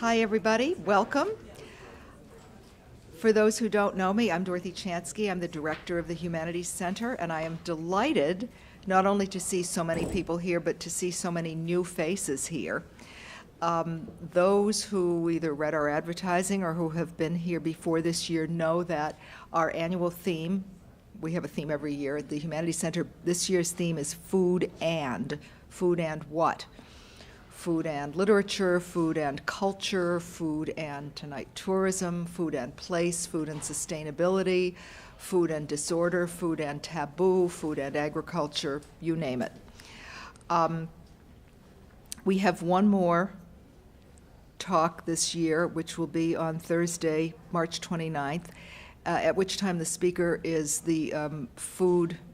Hi, everybody. Welcome. For those who don't know me, I'm Dorothy Chansky. I'm the director of the Humanities Center, and I am delighted not only to see so many people here, but to see so many new faces here. Those who either read our advertising or who have been here before this year know that our annual theme, we have a theme every year at the Humanities Center. This year's theme is food and what? Food and literature, food and culture, food and tonight tourism, food and place, food and sustainability, food and disorder, food and taboo, food and agriculture, you name it. We have one more talk this year, which will be on Thursday, March 29th, at which time the speaker is the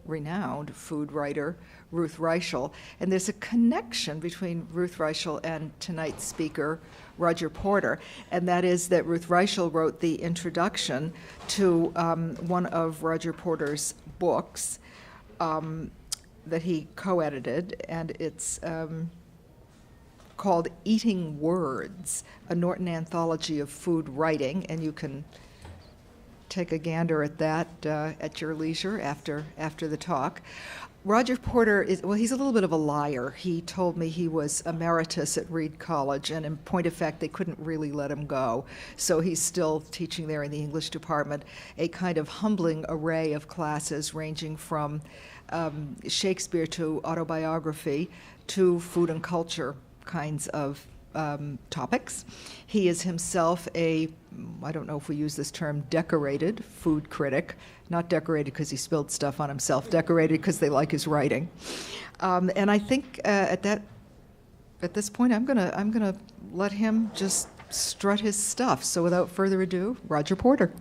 renowned food writer, Ruth Reichel. And there's a connection between Ruth Reichel and tonight's speaker, Roger Porter, and that is that Ruth Reichel wrote the introduction to one of Roger Porter's books that he co-edited, and it's called Eating Words, a Norton anthology of food writing, and you can take a gander at that at your leisure after the talk. Roger Porter he's a little bit of a liar. He told me he was emeritus at Reed College, and in point of fact, they couldn't really let him go. So he's still teaching there in the English department, a kind of humbling array of classes ranging from Shakespeare to autobiography to food and culture kinds of topics. He is himself I don't know if we use this term, decorated food critic. Not decorated because he spilled stuff on himself, decorated because they like his writing. And I think at this point, I'm gonna let him just strut his stuff. So without further ado, Roger Porter.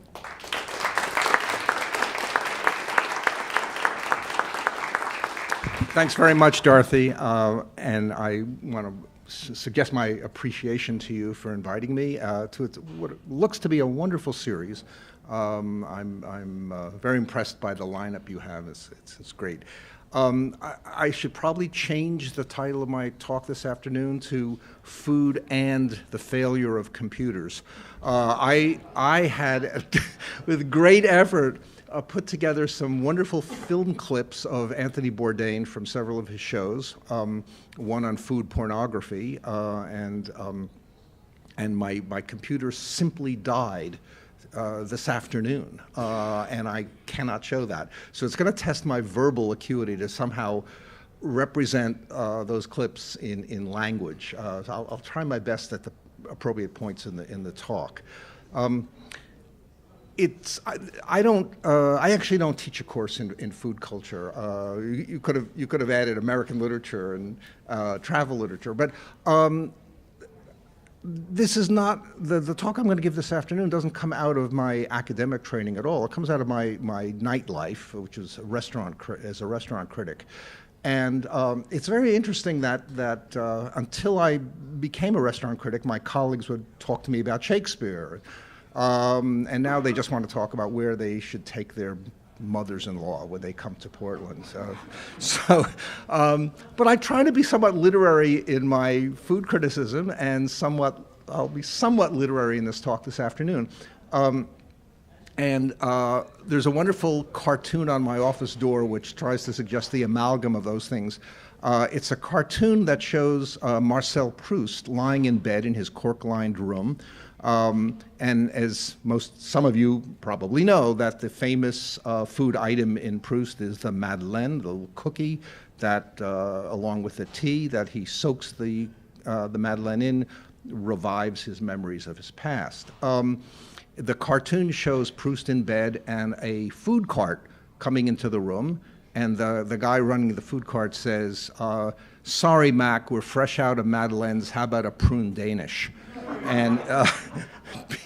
Thanks very much, Dorothy. And I want to suggest my appreciation to you for inviting me to what looks to be a wonderful series. I'm very impressed by the lineup you have. It's great. I should probably change the title of my talk this afternoon to Food and the Failure of Computers. I had, with great effort, put together some wonderful film clips of Anthony Bourdain from several of his shows, one on food pornography, and my computer simply died this afternoon, and I cannot show that. So it's going to test my verbal acuity to somehow represent those clips in language. So I'll try my best at the appropriate points in the talk. I actually don't teach a course in food culture. You could have added American literature and travel literature, but this is not the talk I'm going to give this afternoon. Doesn't come out of my academic training at all. It comes out of my nightlife, which is as a restaurant critic. And it's very interesting that until I became a restaurant critic, my colleagues would talk to me about Shakespeare. And now they just want to talk about where they should take their mothers-in-law when they come to Portland. But I try to be somewhat literary in my food criticism, and I'll be somewhat literary in this talk this afternoon. And there's a wonderful cartoon on my office door which tries to suggest the amalgam of those things. It's a cartoon that shows Marcel Proust lying in bed in his cork-lined room. And as some of you probably know, that the famous food item in Proust is the Madeleine, the little cookie that, along with the tea that he soaks the Madeleine in, revives his memories of his past. The cartoon shows Proust in bed and a food cart coming into the room, and the guy running the food cart says, "Sorry, Mac, we're fresh out of Madeleine's. How about a prune Danish?" And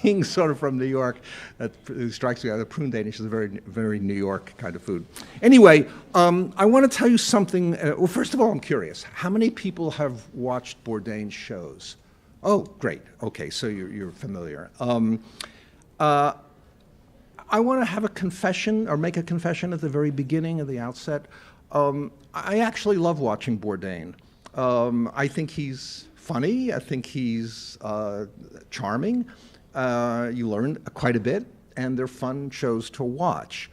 being sort of from New York, that strikes me as a prune Danish is a very, very New York kind of food. Anyway, I want to tell you something. Well, first of all, I'm curious. How many people have watched Bourdain's shows? Oh, great. Okay, so you're familiar. I want to have a confession, or make a confession at the very beginning, at the outset. I actually love watching Bourdain. I think he's funny. I think he's charming. You learn quite a bit, and they're fun shows to watch.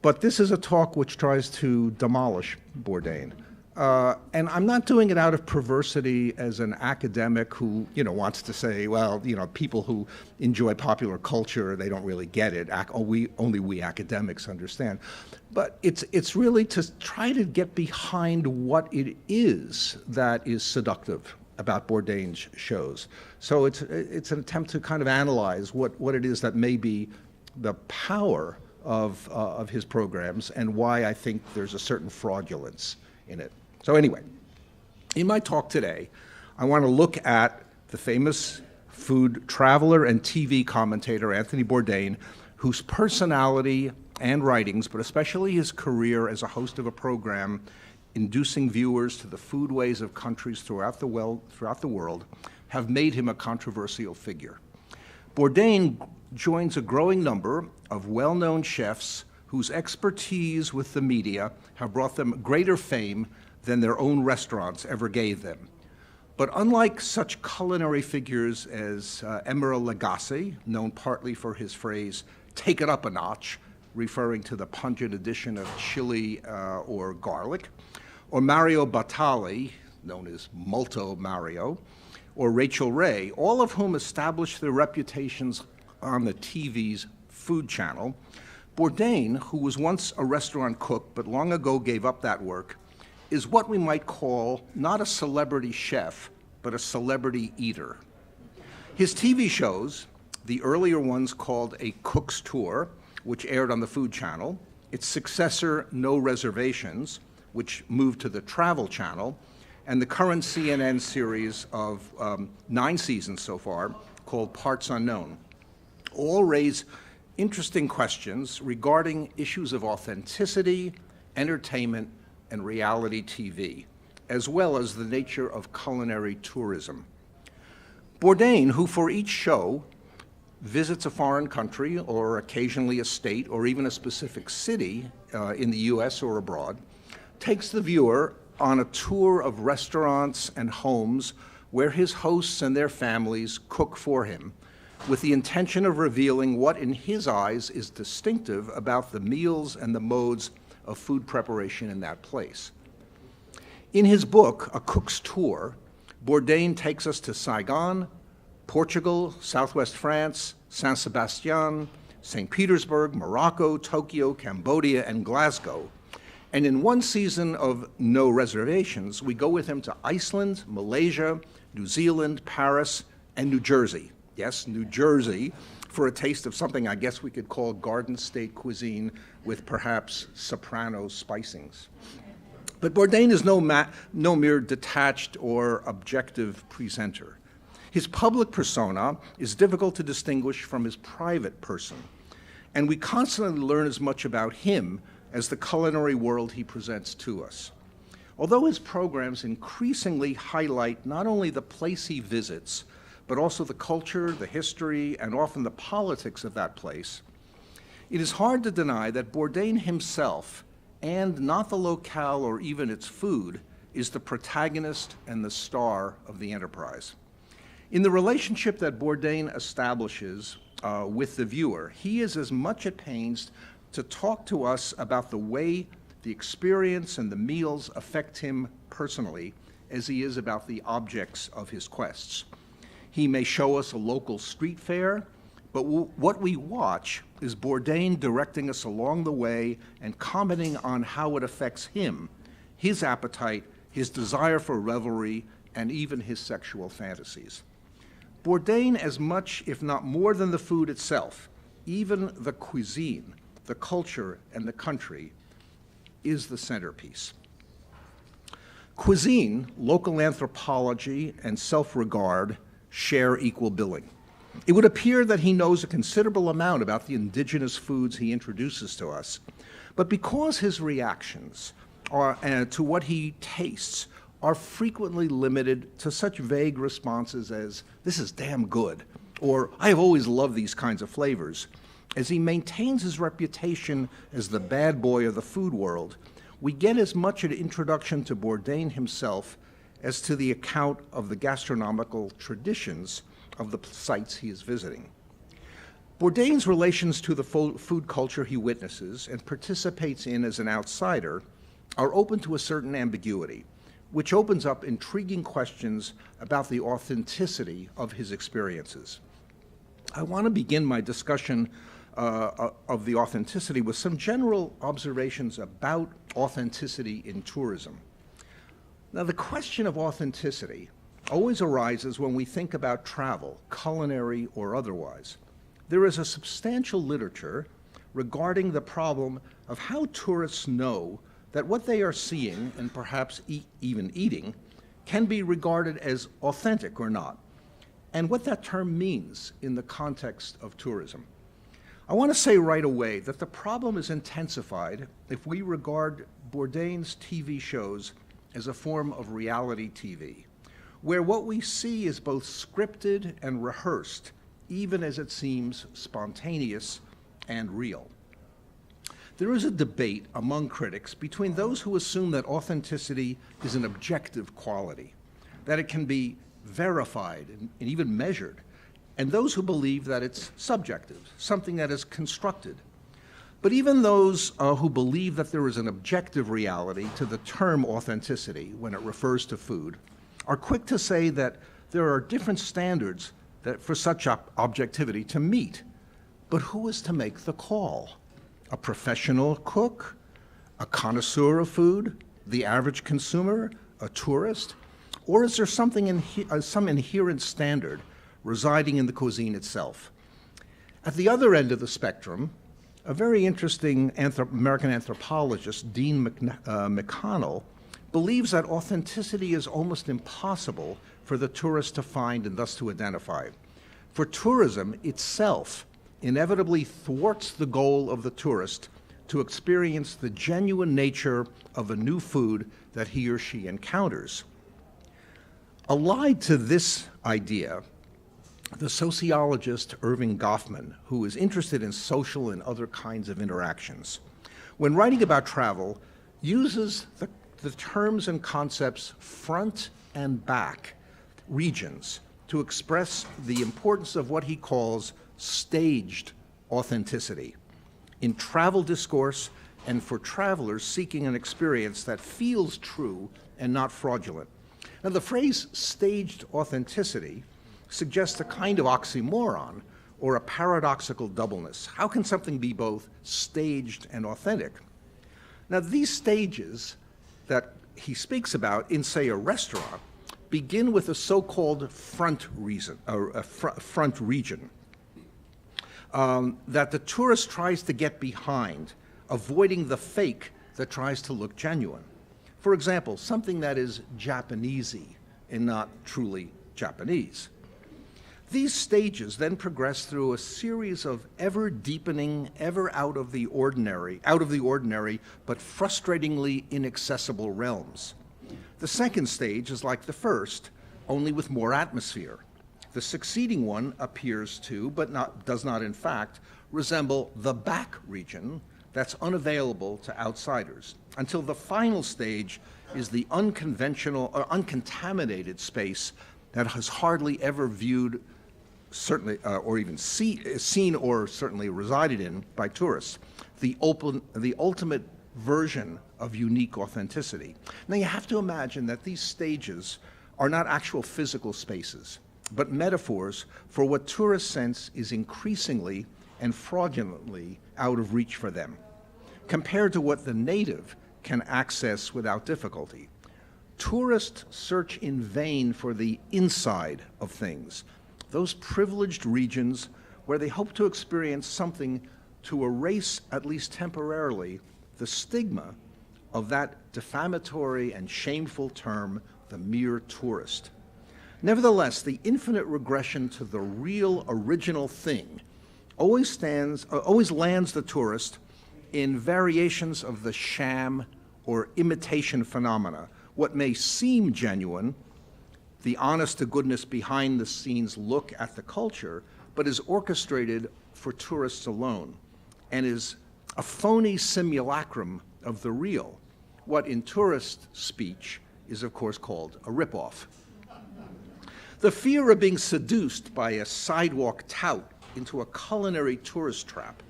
But this is a talk which tries to demolish Bourdain. And I'm not doing it out of perversity as an academic who, wants to say, well, people who enjoy popular culture, they don't really get it. Only we academics understand. But it's really to try to get behind what it is that is seductive about Bourdain's shows. So it's an attempt to kind of analyze what it is that may be the power of his programs and why I think there's a certain fraudulence in it. So anyway, in my talk today, I want to look at the famous food traveler and TV commentator Anthony Bourdain, whose personality and writings, but especially his career as a host of a program inducing viewers to the foodways of countries throughout the world, have made him a controversial figure. Bourdain joins a growing number of well-known chefs whose expertise with the media have brought them greater fame than their own restaurants ever gave them. But unlike such culinary figures as Emeril Lagasse, known partly for his phrase, "take it up a notch," referring to the pungent addition of chili or garlic, or Mario Batali, known as Molto Mario, or Rachel Ray, all of whom established their reputations on the TV's Food Channel, Bourdain, who was once a restaurant cook but long ago gave up that work, is what we might call not a celebrity chef, but a celebrity eater. His TV shows, the earlier ones called A Cook's Tour, which aired on the Food Channel, its successor, No Reservations, which moved to the Travel Channel, and the current CNN series of 9 seasons so far, called Parts Unknown, all raise interesting questions regarding issues of authenticity, entertainment, and reality TV, as well as the nature of culinary tourism. Bourdain, who for each show visits a foreign country or occasionally a state or even a specific city in the US or abroad, takes the viewer on a tour of restaurants and homes where his hosts and their families cook for him, with the intention of revealing what in his eyes is distinctive about the meals and the modes of food preparation in that place. In his book, A Cook's Tour, Bourdain takes us to Saigon, Portugal, Southwest France, San Sebastian, St. Petersburg, Morocco, Tokyo, Cambodia, and Glasgow. And in one season of No Reservations, we go with him to Iceland, Malaysia, New Zealand, Paris, and New Jersey. Yes, New Jersey, for a taste of something I guess we could call Garden State cuisine with perhaps soprano spicings. But Bourdain is no mere detached or objective presenter. His public persona is difficult to distinguish from his private person, and we constantly learn as much about him as the culinary world he presents to us. Although his programs increasingly highlight not only the place he visits, but also the culture, the history, and often the politics of that place, it is hard to deny that Bourdain himself, and not the locale or even its food, is the protagonist and the star of the enterprise. In the relationship that Bourdain establishes with the viewer, he is as much at pains to talk to us about the way the experience and the meals affect him personally as he is about the objects of his quests. He may show us a local street fair, but what we watch is Bourdain directing us along the way and commenting on how it affects him, his appetite, his desire for revelry, and even his sexual fantasies. Bourdain, as much, if not more than the food itself, even the cuisine, the culture, and the country, is the centerpiece. Cuisine, local anthropology, and self-regard share equal billing. It would appear that he knows a considerable amount about the indigenous foods he introduces to us, but because his reactions to what he tastes are frequently limited to such vague responses as, "This is damn good," or "I have always loved these kinds of flavors," as he maintains his reputation as the bad boy of the food world, we get as much an introduction to Bourdain himself as to the account of the gastronomical traditions of the sites he is visiting. Bourdain's relations to the food culture he witnesses and participates in as an outsider are open to a certain ambiguity, which opens up intriguing questions about the authenticity of his experiences. I want to begin my discussion of the authenticity with some general observations about authenticity in tourism. Now, the question of authenticity always arises when we think about travel, culinary or otherwise. There is a substantial literature regarding the problem of how tourists know that what they are seeing, and perhaps even eating, can be regarded as authentic or not, and what that term means in the context of tourism. I want to say right away that the problem is intensified if we regard Bourdain's TV shows as a form of reality TV, where what we see is both scripted and rehearsed, even as it seems spontaneous and real. There is a debate among critics between those who assume that authenticity is an objective quality, that it can be verified and even measured, and those who believe that it's subjective, something that is constructed. But even those who believe that there is an objective reality to the term authenticity when it refers to food are quick to say that there are different standards for such objectivity to meet. But who is to make the call? A professional cook? A connoisseur of food? The average consumer? A tourist? Or is there some inherent standard residing in the cuisine itself? At the other end of the spectrum, a very interesting American anthropologist, Dean McConnell, believes that authenticity is almost impossible for the tourist to find and thus to identify. For tourism itself inevitably thwarts the goal of the tourist to experience the genuine nature of a new food that he or she encounters. Allied to this idea, the sociologist Irving Goffman, who is interested in social and other kinds of interactions, when writing about travel, uses the terms and concepts front and back regions to express the importance of what he calls staged authenticity in travel discourse and for travelers seeking an experience that feels true and not fraudulent. Now, the phrase staged authenticity suggests a kind of oxymoron or a paradoxical doubleness. How can something be both staged and authentic? Now, these stages that he speaks about in, say, a restaurant begin with a so-called front region that the tourist tries to get behind, avoiding the fake that tries to look genuine. For example, something that is Japanesey and not truly Japanese. These stages then progress through a series of ever-deepening, ever out of the ordinary, but frustratingly inaccessible realms. The second stage is like the first, only with more atmosphere. The succeeding one appears to, but does not in fact, resemble the back region that's unavailable to outsiders, until the final stage is the unconventional or uncontaminated space that has hardly ever viewed, certainly, or even seen or certainly resided in by tourists, the ultimate version of unique authenticity. Now, you have to imagine that these stages are not actual physical spaces, but metaphors for what tourists sense is increasingly and fraudulently out of reach for them, compared to what the native can access without difficulty. Tourists search in vain for the inside of things, those privileged regions where they hope to experience something to erase, at least temporarily, the stigma of that defamatory and shameful term, the mere tourist. Nevertheless, the infinite regression to the real original thing always lands the tourist in variations of the sham or imitation phenomena. What may seem genuine, the honest-to-goodness behind-the-scenes look at the culture, but is orchestrated for tourists alone, and is a phony simulacrum of the real, what in tourist speech is, of course, called a ripoff. The fear of being seduced by a sidewalk tout into a culinary tourist trap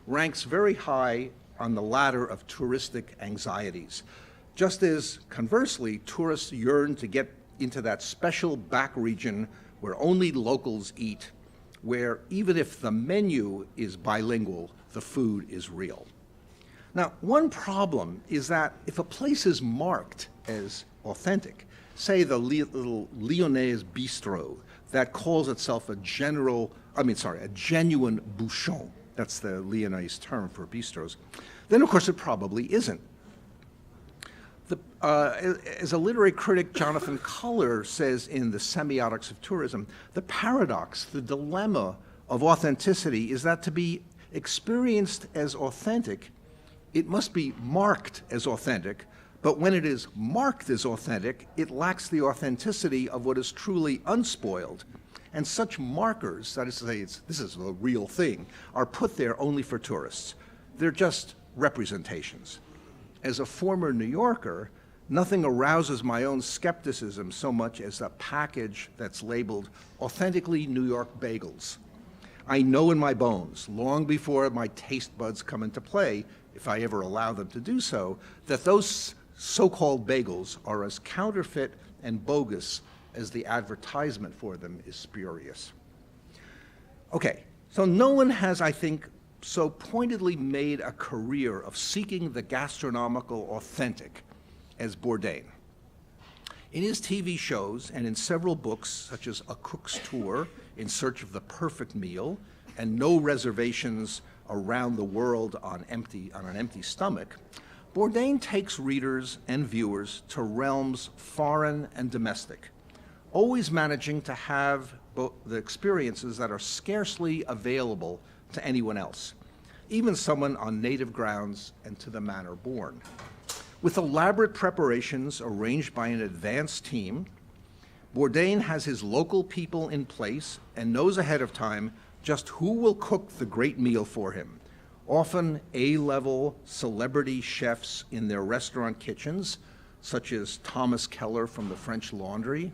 ranks very high on the ladder of touristic anxieties, just as, conversely, tourists yearn to get into that special back region where only locals eat, where even if the menu is bilingual, the food is real. Now, one problem is that if a place is marked as authentic, say the little Lyonnaise bistro that calls itself a genuine bouchon, that's the Lyonnaise term for bistros, then of course it probably isn't. As a literary critic, Jonathan Culler says in The Semiotics of Tourism, the paradox, the dilemma of authenticity is that to be experienced as authentic, it must be marked as authentic, but when it is marked as authentic, it lacks the authenticity of what is truly unspoiled. And such markers, that is to say, this is the real thing, are put there only for tourists. They're just representations. As a former New Yorker, nothing arouses my own skepticism so much as a package that's labeled authentically New York bagels. I know in my bones, long before my taste buds come into play, if I ever allow them to do so, that those so-called bagels are as counterfeit and bogus as the advertisement for them is spurious. Okay, so no one has, I think, so pointedly made a career of seeking the gastronomical authentic as Bourdain. In his TV shows and in several books, such as A Cook's Tour, In Search of the Perfect Meal, and No Reservations Around the World on an Empty Stomach, Bourdain takes readers and viewers to realms foreign and domestic, always managing to have the experiences that are scarcely available to anyone else, even someone on native grounds and to the manner born. With elaborate preparations arranged by an advanced team, Bourdain has his local people in place and knows ahead of time just who will cook the great meal for him. Often A-level celebrity chefs in their restaurant kitchens, such as Thomas Keller from the French Laundry,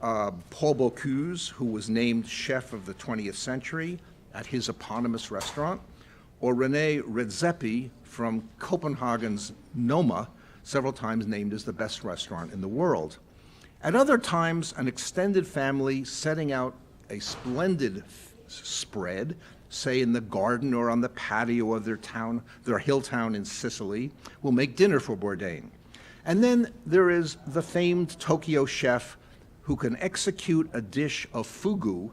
Paul Bocuse, who was named chef of the 20th century at his eponymous restaurant, or René Redzepi from Copenhagen's Noma, several times named as the best restaurant in the world. At other times, an extended family setting out a splendid spread, say in the garden or on the patio of their hill town in Sicily, will make dinner for Bourdain. And then there is the famed Tokyo chef who can execute a dish of fugu,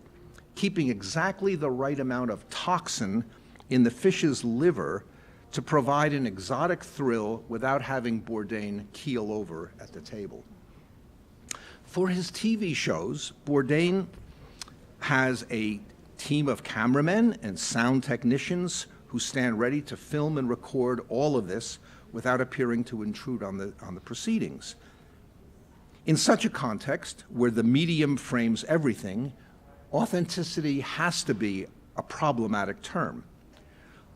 keeping exactly the right amount of toxin in the fish's liver to provide an exotic thrill without having Bourdain keel over at the table. For his TV shows, Bourdain has a team of cameramen and sound technicians who stand ready to film and record all of this without appearing to intrude on the proceedings. In such a context, where the medium frames everything, authenticity has to be a problematic term.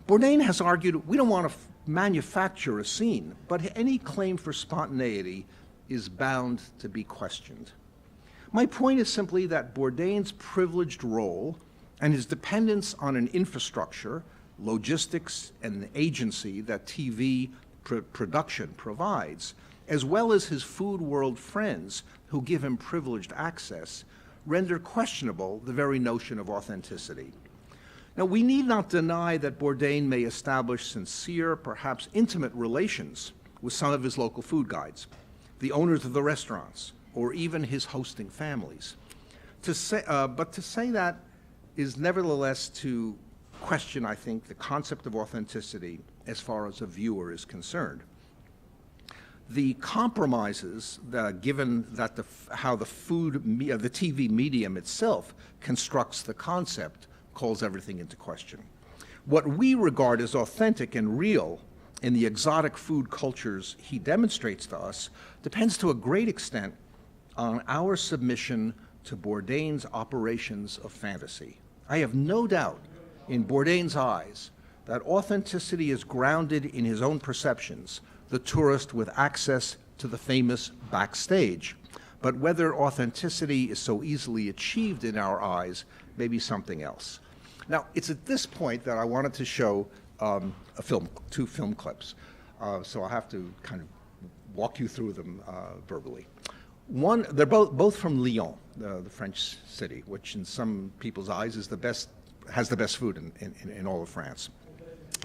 Bourdain has argued we don't want to manufacture a scene, but any claim for spontaneity is bound to be questioned. My point is simply that Bourdain's privileged role and his dependence on an infrastructure, logistics, and an agency that TV production provides, as well as his food world friends who give him privileged access, render questionable the very notion of authenticity. Now, we need not deny that Bourdain may establish sincere, perhaps intimate relations with some of his local food guides, the owners of the restaurants, or even his hosting families. But to say that is nevertheless to question, I think, the concept of authenticity as far as a viewer is concerned. The compromises, given that how the TV medium itself constructs the concept, calls everything into question. What we regard as authentic and real in the exotic food cultures he demonstrates to us depends to a great extent on our submission to Bourdain's operations of fantasy. I have no doubt in Bourdain's eyes that authenticity is grounded in his own perceptions, the tourist with access to the famous backstage. But whether authenticity is so easily achieved in our eyes may be something else. Now, it's at this point that I wanted to show two film clips. So I'll have to kind of walk you through them verbally. One, they're both from Lyon, the French city, which in some people's eyes is has the best food in all of France.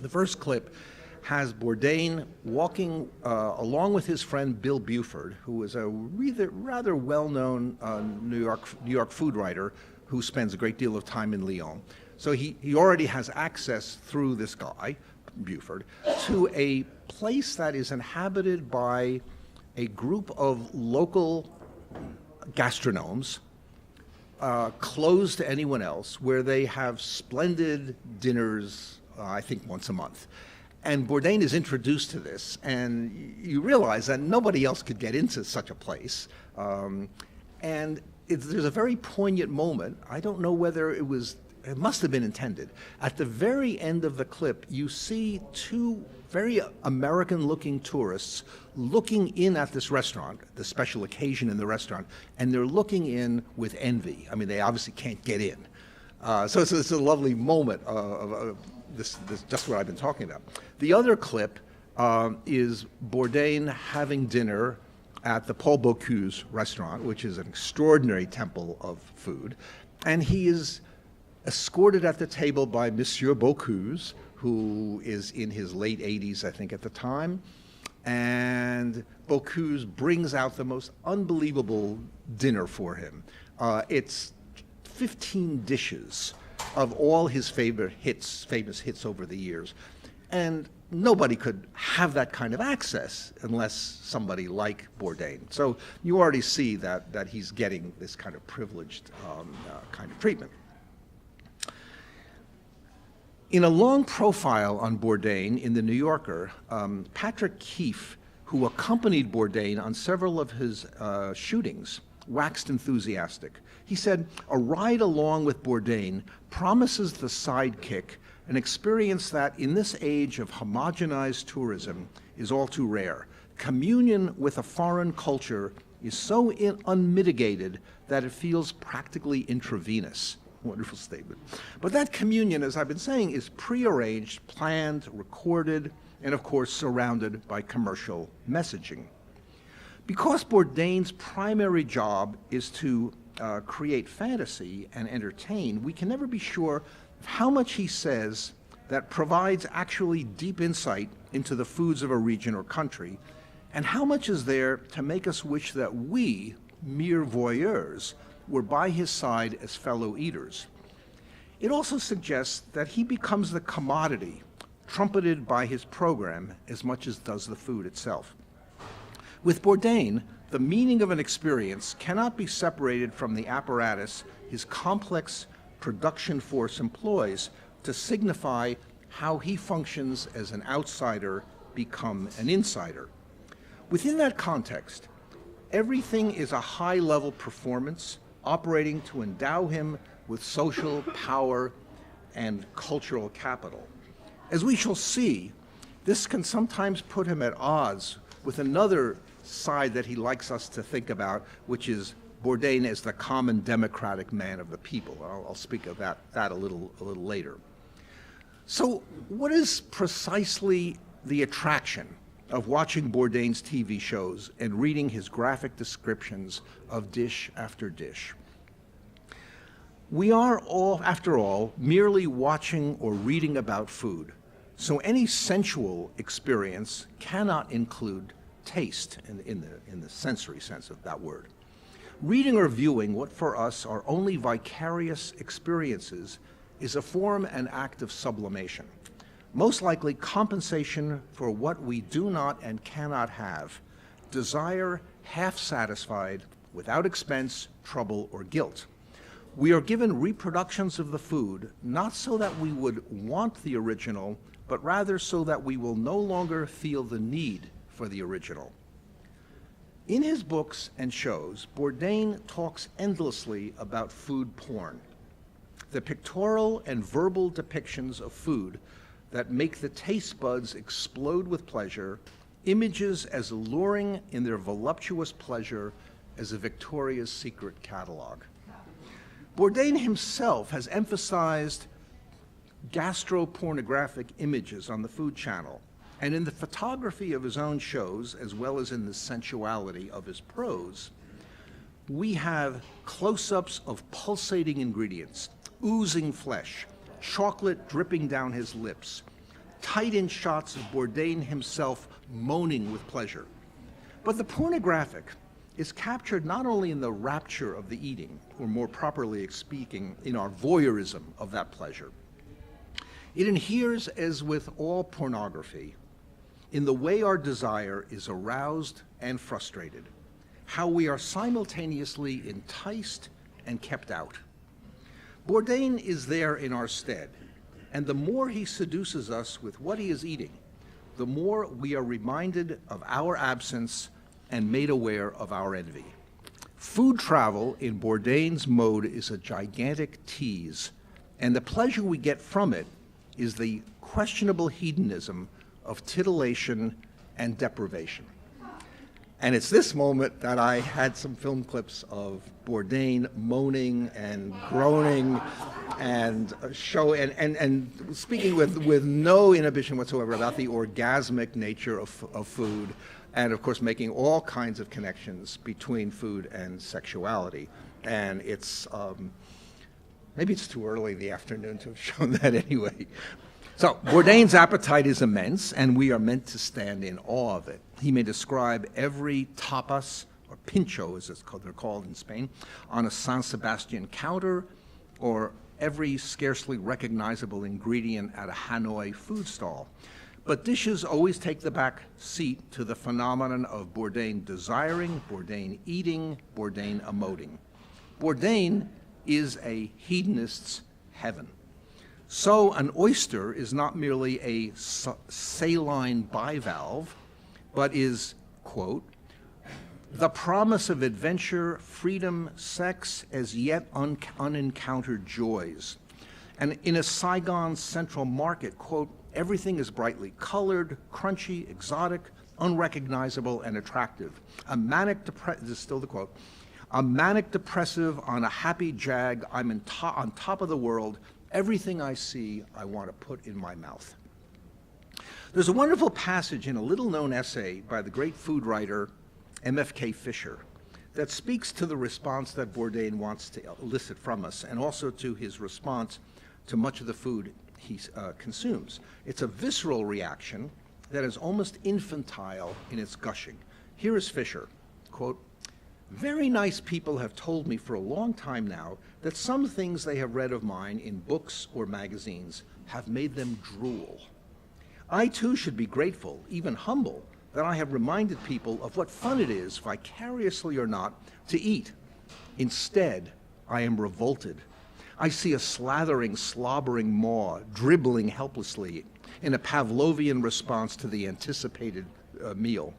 The first clip has Bourdain walking along with his friend Bill Buford, who is a rather well-known New York food writer who spends a great deal of time in Lyon. So he already has access through this guy, Buford, to a place that is inhabited by a group of local gastronomes, closed to anyone else, where they have splendid dinners, I think once a month. And Bourdain is introduced to this, and you realize that nobody else could get into such a place. And there's a very poignant moment. I don't know whether it must have been intended. At the very end of the clip, you see two very American-looking tourists looking in at this restaurant, the special occasion in the restaurant, and they're looking in with envy. I mean, they obviously can't get in. So it's a lovely moment of this just what I've been talking about. The other clip is Bourdain having dinner at the Paul Bocuse's restaurant, which is an extraordinary temple of food, and he is escorted at the table by Monsieur Bocuse, who is in his late 80s, I think, at the time. And Bocuse brings out the most unbelievable dinner for him. It's 15 dishes of all his famous hits over the years. And nobody could have that kind of access unless somebody like Bourdain. So you already see that he's getting this kind of privileged kind of treatment. In a long profile on Bourdain in The New Yorker, Patrick Keefe, who accompanied Bourdain on several of his shootings, waxed enthusiastic. He said, "A ride along with Bourdain promises the sidekick an experience that in this age of homogenized tourism is all too rare. Communion with a foreign culture is so unmitigated that it feels practically intravenous." Wonderful statement. But that communion, as I've been saying, is prearranged, planned, recorded, and of course surrounded by commercial messaging. Because Bourdain's primary job is to create fantasy and entertain, we can never be sure of how much he says that provides actually deep insight into the foods of a region or country, and how much is there to make us wish that we, mere voyeurs, were by his side as fellow eaters. It also suggests that he becomes the commodity trumpeted by his program as much as does the food itself. With Bourdain, the meaning of an experience cannot be separated from the apparatus his complex production force employs to signify how he functions as an outsider become an insider. Within that context, everything is a high-level performance operating to endow him with social power and cultural capital. As we shall see, this can sometimes put him at odds with another side that he likes us to think about, which is Bourdain as the common democratic man of the people. I'll speak of that a little later. So what is precisely the attraction of watching Bourdain's TV shows and reading his graphic descriptions of dish after dish? We are all, after all, merely watching or reading about food, so any sensual experience cannot include taste in the sensory sense of that word. Reading or viewing what for us are only vicarious experiences is a form and act of sublimation, most likely compensation for what we do not and cannot have, desire half satisfied without expense, trouble, or guilt. We are given reproductions of the food, not so that we would want the original, but rather so that we will no longer feel the need for the original. In his books and shows, Bourdain talks endlessly about food porn, the pictorial and verbal depictions of food that make the taste buds explode with pleasure images as alluring in their voluptuous pleasure as a Victoria's Secret catalog. Bourdain himself has emphasized gastro-pornographic images on the Food Channel, and in the photography of his own shows, as well as in the sensuality of his prose, we have close-ups of pulsating ingredients, oozing flesh, chocolate dripping down his lips, tight-in shots of Bourdain himself moaning with pleasure. But the pornographic is captured not only in the rapture of the eating, or more properly speaking, in our voyeurism of that pleasure. It adheres, as with all pornography, in the way our desire is aroused and frustrated, how we are simultaneously enticed and kept out. Bourdain is there in our stead, and the more he seduces us with what he is eating, the more we are reminded of our absence and made aware of our envy. Food travel in Bourdain's mode is a gigantic tease, and the pleasure we get from it is the questionable hedonism of titillation and deprivation. And it's this moment that I had some film clips of Bourdain moaning and groaning and speaking with no inhibition whatsoever about the orgasmic nature of food, and of course making all kinds of connections between food and sexuality. And it's, maybe it's too early in the afternoon to have shown that anyway. So Bourdain's appetite is immense, and we are meant to stand in awe of it. He may describe every tapas, or pincho as they're called in Spain, on a San Sebastian counter, or every scarcely recognizable ingredient at a Hanoi food stall. But dishes always take the back seat to the phenomenon of Bourdain desiring, Bourdain eating, Bourdain emoting. Bourdain is a hedonist's heaven. So an oyster is not merely a saline bivalve, but is, quote, the promise of adventure, freedom, sex, as yet unencountered joys. And in a Saigon central market, quote, everything is brightly colored, crunchy, exotic, unrecognizable, and attractive. This is still the quote, a manic depressive on a happy jag, I'm on top of the world. Everything I see, I want to put in my mouth. There's a wonderful passage in a little-known essay by the great food writer M.F.K. Fisher that speaks to the response that Bourdain wants to elicit from us, and also to his response to much of the food he consumes. It's a visceral reaction that is almost infantile in its gushing. Here is Fisher, quote, very nice people have told me for a long time now that some things they have read of mine in books or magazines have made them drool. I too should be grateful, even humble, that I have reminded people of what fun it is, vicariously or not, to eat. Instead, I am revolted. I see a slathering, slobbering maw dribbling helplessly in a Pavlovian response to the anticipated meal.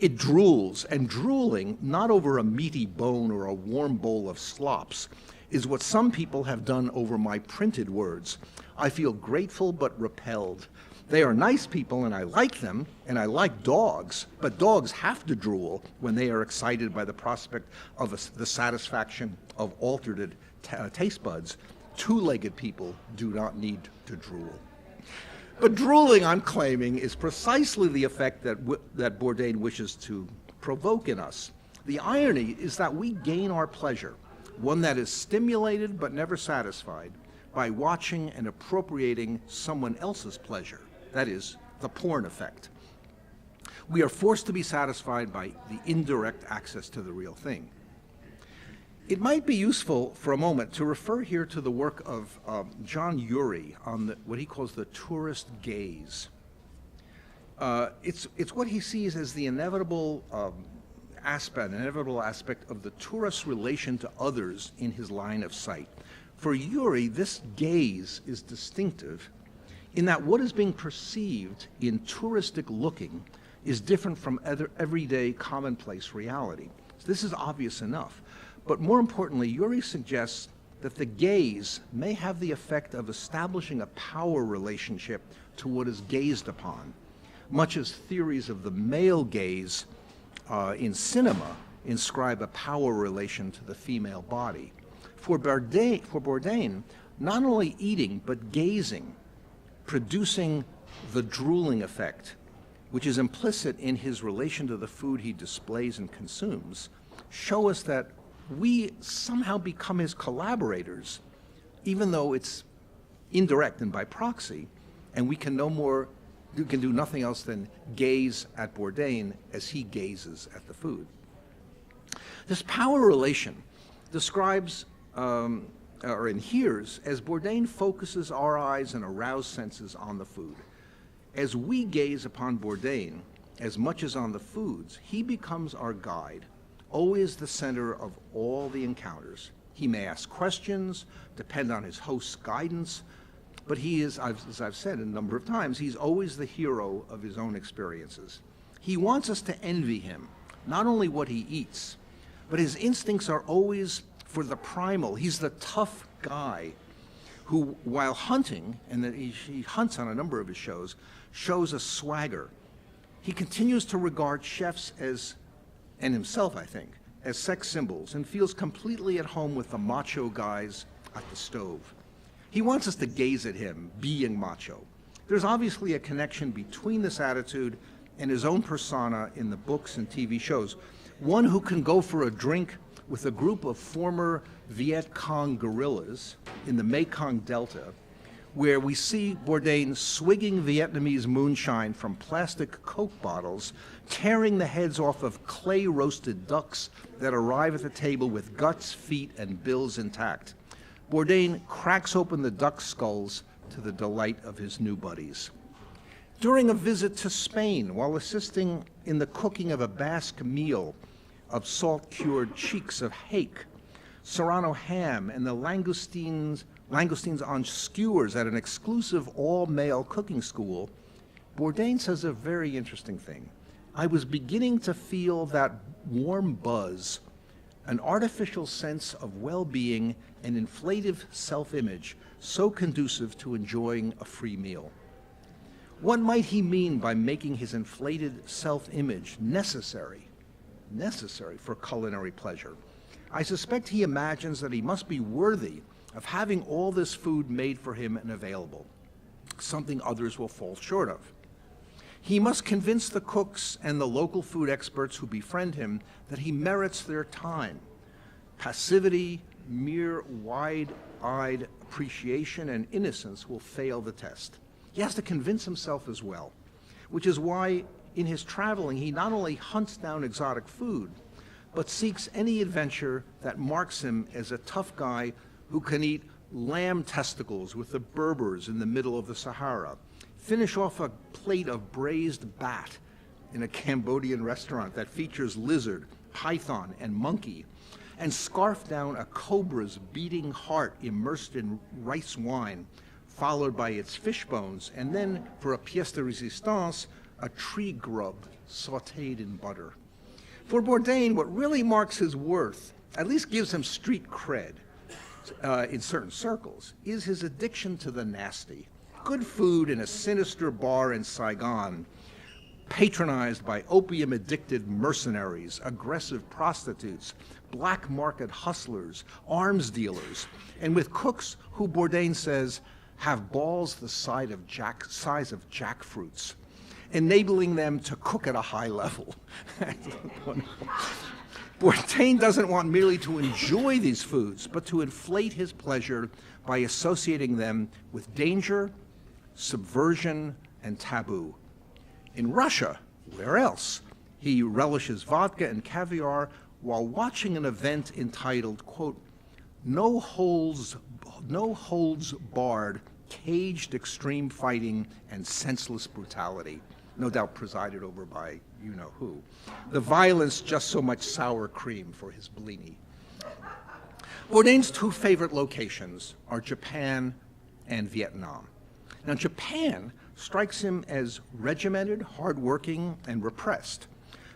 It drools, and drooling, not over a meaty bone or a warm bowl of slops, is what some people have done over my printed words. I feel grateful but repelled. They are nice people, and I like them, and I like dogs, but dogs have to drool when they are excited by the prospect of the satisfaction of altered taste buds. Two-legged people do not need to drool. But drooling, I'm claiming, is precisely the effect that Bourdain wishes to provoke in us. The irony is that we gain our pleasure, one that is stimulated but never satisfied, by watching and appropriating someone else's pleasure, that is, the porn effect. We are forced to be satisfied by the indirect access to the real thing. It might be useful for a moment to refer here to the work of John Urey on what he calls the tourist gaze. It's what he sees as the inevitable aspect of the tourist's relation to others in his line of sight. For Urey, this gaze is distinctive in that what is being perceived in touristic looking is different from everyday commonplace reality. So this is obvious enough. But more importantly, Urey suggests that the gaze may have the effect of establishing a power relationship to what is gazed upon, much as theories of the male gaze in cinema inscribe a power relation to the female body. For Bourdain, not only eating, but gazing, producing the drooling effect, which is implicit in his relation to the food he displays and consumes, show us that we somehow become his collaborators, even though it's indirect and by proxy, and we can do nothing else than gaze at Bourdain as he gazes at the food. This power relation describes or inheres as Bourdain focuses our eyes and aroused senses on the food. As we gaze upon Bourdain as much as on the foods, he becomes our guide, always the center of all the encounters. He may ask questions, depend on his host's guidance, but he is, as I've said a number of times, he's always the hero of his own experiences. He wants us to envy him, not only what he eats, but his instincts are always for the primal. He's the tough guy who, while hunting, and that he hunts on a number of his shows, shows a swagger. He continues to regard chefs as, and himself, I think, as sex symbols, and feels completely at home with the macho guys at the stove. He wants us to gaze at him, being macho. There's obviously a connection between this attitude and his own persona in the books and TV shows. One who can go for a drink with a group of former Viet Cong guerrillas in the Mekong Delta, where we see Bourdain swigging Vietnamese moonshine from plastic Coke bottles, tearing the heads off of clay-roasted ducks that arrive at the table with guts, feet, and bills intact. Bourdain cracks open the duck skulls to the delight of his new buddies. During a visit to Spain, while assisting in the cooking of a Basque meal of salt-cured cheeks of hake, Serrano ham, and the langoustines on skewers at an exclusive all-male cooking school, Bourdain says a very interesting thing. I was beginning to feel that warm buzz, an artificial sense of well-being and inflative self-image so conducive to enjoying a free meal. What might he mean by making his inflated self-image necessary for culinary pleasure? I suspect he imagines that he must be worthy of having all this food made for him and available, something others will fall short of. He must convince the cooks and the local food experts who befriend him that he merits their time. Passivity, mere wide-eyed appreciation, and innocence will fail the test. He has to convince himself as well, which is why in his traveling he not only hunts down exotic food, but seeks any adventure that marks him as a tough guy who can eat lamb testicles with the Berbers in the middle of the Sahara, finish off a plate of braised bat in a Cambodian restaurant that features lizard, python, and monkey, and scarf down a cobra's beating heart immersed in rice wine, followed by its fish bones, and then, for a pièce de résistance, a tree grub sautéed in butter. For Bourdain, what really marks his worth, at least gives him street cred in certain circles, is his addiction to the nasty. Good food in a sinister bar in Saigon, patronized by opium-addicted mercenaries, aggressive prostitutes, black market hustlers, arms dealers, and with cooks who Bourdain says have balls the size of jackfruits, enabling them to cook at a high level. Bourdain doesn't want merely to enjoy these foods, but to inflate his pleasure by associating them with danger, subversion, and taboo. In Russia, where else? He relishes vodka and caviar while watching an event entitled, quote, No holds barred, caged extreme fighting and senseless brutality, no doubt presided over by you-know-who. The violence just so much sour cream for his blini. Bourdain's two favorite locations are Japan and Vietnam. Now, Japan strikes him as regimented, hardworking, and repressed.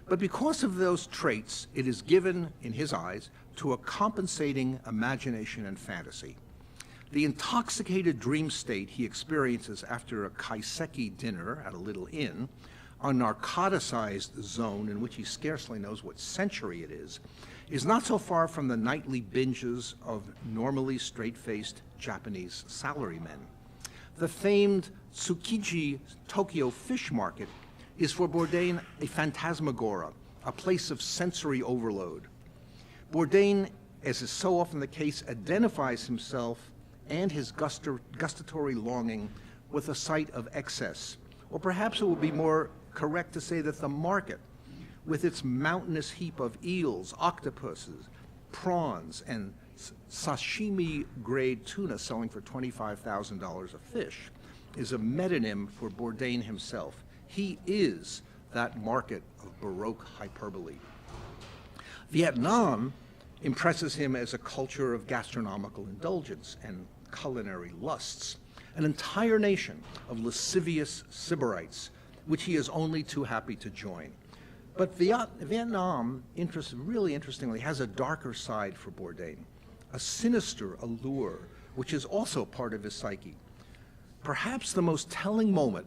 But because of those traits, it is given, in his eyes, to a compensating imagination and fantasy. The intoxicated dream state he experiences after a kaiseki dinner at a little inn a narcoticized zone in which he scarcely knows what century it is not so far from the nightly binges of normally straight-faced Japanese salarymen. The famed Tsukiji Tokyo fish market is for Bourdain a phantasmagoria, a place of sensory overload. Bourdain, as is so often the case, identifies himself and his gustatory longing with a sight of excess. Or perhaps it would be more correct to say that the market, with its mountainous heap of eels, octopuses, prawns, and sashimi-grade tuna selling for $25,000 a fish, is a metonym for Bourdain himself. He is that market of Baroque hyperbole. Vietnam impresses him as a culture of gastronomical indulgence and culinary lusts, an entire nation of lascivious sybarites, which he is only too happy to join. But Vietnam, really interestingly, has a darker side for Bourdain, a sinister allure, which is also part of his psyche. Perhaps the most telling moment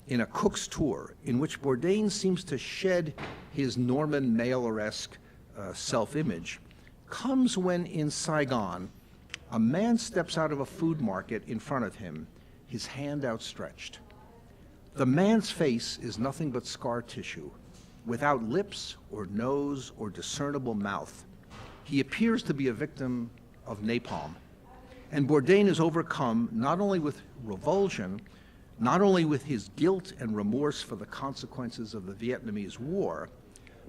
in A Cook's Tour, in which Bourdain seems to shed his Norman Mailer-esque self-image, comes when in Saigon, a man steps out of a food market in front of him, his hand outstretched. The man's face is nothing but scar tissue, without lips or nose or discernible mouth. He appears to be a victim of napalm. And Bourdain is overcome not only with revulsion, not only with his guilt and remorse for the consequences of the Vietnamese War,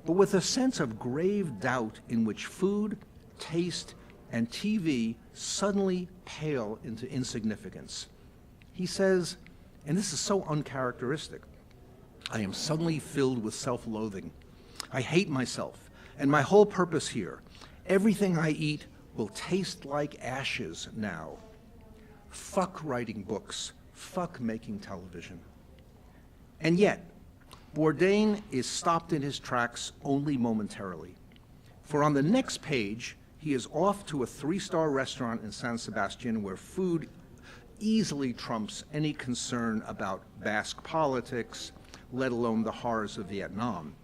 but with a sense of grave doubt in which food, taste, and TV suddenly pale into insignificance. He says, and this is so uncharacteristic, I am suddenly filled with self-loathing. I hate myself and my whole purpose here. Everything I eat will taste like ashes now. Fuck writing books. Fuck making television. And yet, Bourdain is stopped in his tracks only momentarily. For on the next page, he is off to a 3-star restaurant in San Sebastian where food easily trumps any concern about Basque politics, let alone the horrors of Vietnam.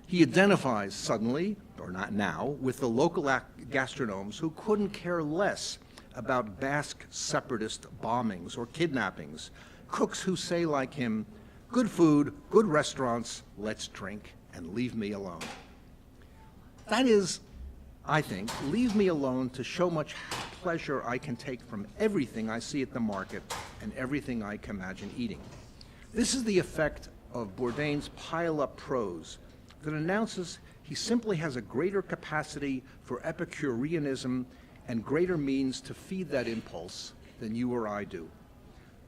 He identifies suddenly, or not now, with the local gastronomes who couldn't care less about Basque separatist bombings or kidnappings, cooks who say like him, good food, good restaurants, let's drink, and leave me alone. That is, I think, leave me alone to show much pleasure I can take from everything I see at the market and everything I can imagine eating. This is the effect of Bourdain's pile-up prose that announces he simply has a greater capacity for Epicureanism and greater means to feed that impulse than you or I do.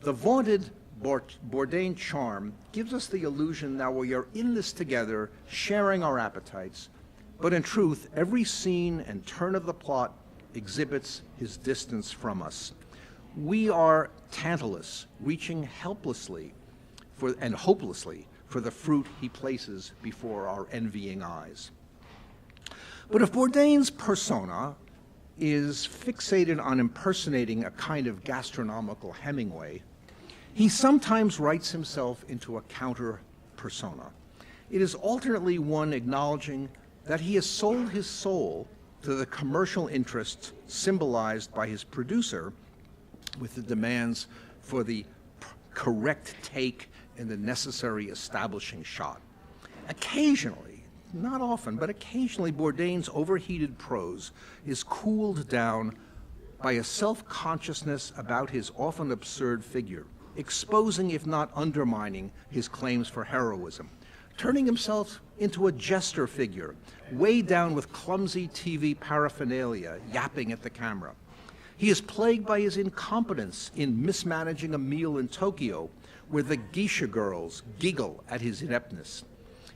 The vaunted Bourdain charm gives us the illusion that we are in this together, sharing our appetites, but in truth, every scene and turn of the plot exhibits his distance from us. We are Tantalus, reaching helplessly and hopelessly for the fruit he places before our envying eyes. But if Bourdain's persona is fixated on impersonating a kind of gastronomical Hemingway, he sometimes writes himself into a counter persona. It is alternately one acknowledging that he has sold his soul to the commercial interests symbolized by his producer with the demands for the correct take and the necessary establishing shot. Occasionally, not often, but occasionally Bourdain's overheated prose is cooled down by a self-consciousness about his often absurd figure, exposing if not undermining his claims for heroism, turning himself into a jester figure, weighed down with clumsy TV paraphernalia, yapping at the camera. He is plagued by his incompetence in mismanaging a meal in Tokyo, where the geisha girls giggle at his ineptness.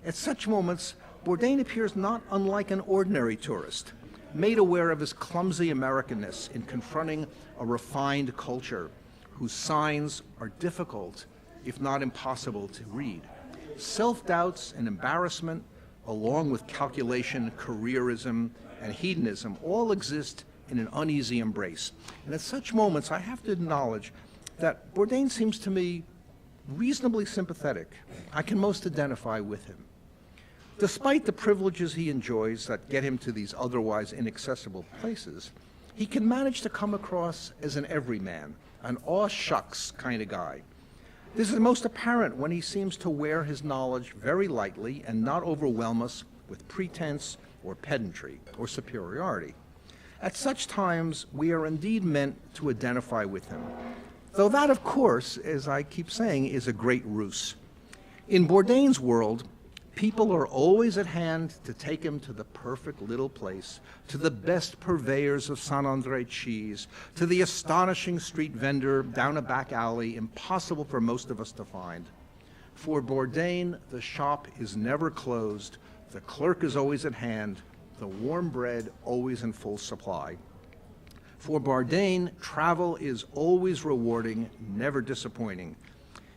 At such moments, Bourdain appears not unlike an ordinary tourist, made aware of his clumsy Americanness in confronting a refined culture whose signs are difficult, if not impossible, to read. Self-doubts and embarrassment, along with calculation, careerism, and hedonism, all exist in an uneasy embrace. And at such moments, I have to acknowledge that Bourdain seems to me reasonably sympathetic, I can most identify with him. Despite the privileges he enjoys that get him to these otherwise inaccessible places, he can manage to come across as an everyman, an aw shucks kind of guy. This is most apparent when he seems to wear his knowledge very lightly and not overwhelm us with pretense or pedantry or superiority. At such times, we are indeed meant to identify with him, though that, of course, as I keep saying, is a great ruse. In Bourdain's world, people are always at hand to take him to the perfect little place, to the best purveyors of Saint André cheese, to the astonishing street vendor down a back alley impossible for most of us to find. For Bourdain, the shop is never closed, the clerk is always at hand, the warm bread always in full supply. For Bourdain, travel is always rewarding, never disappointing.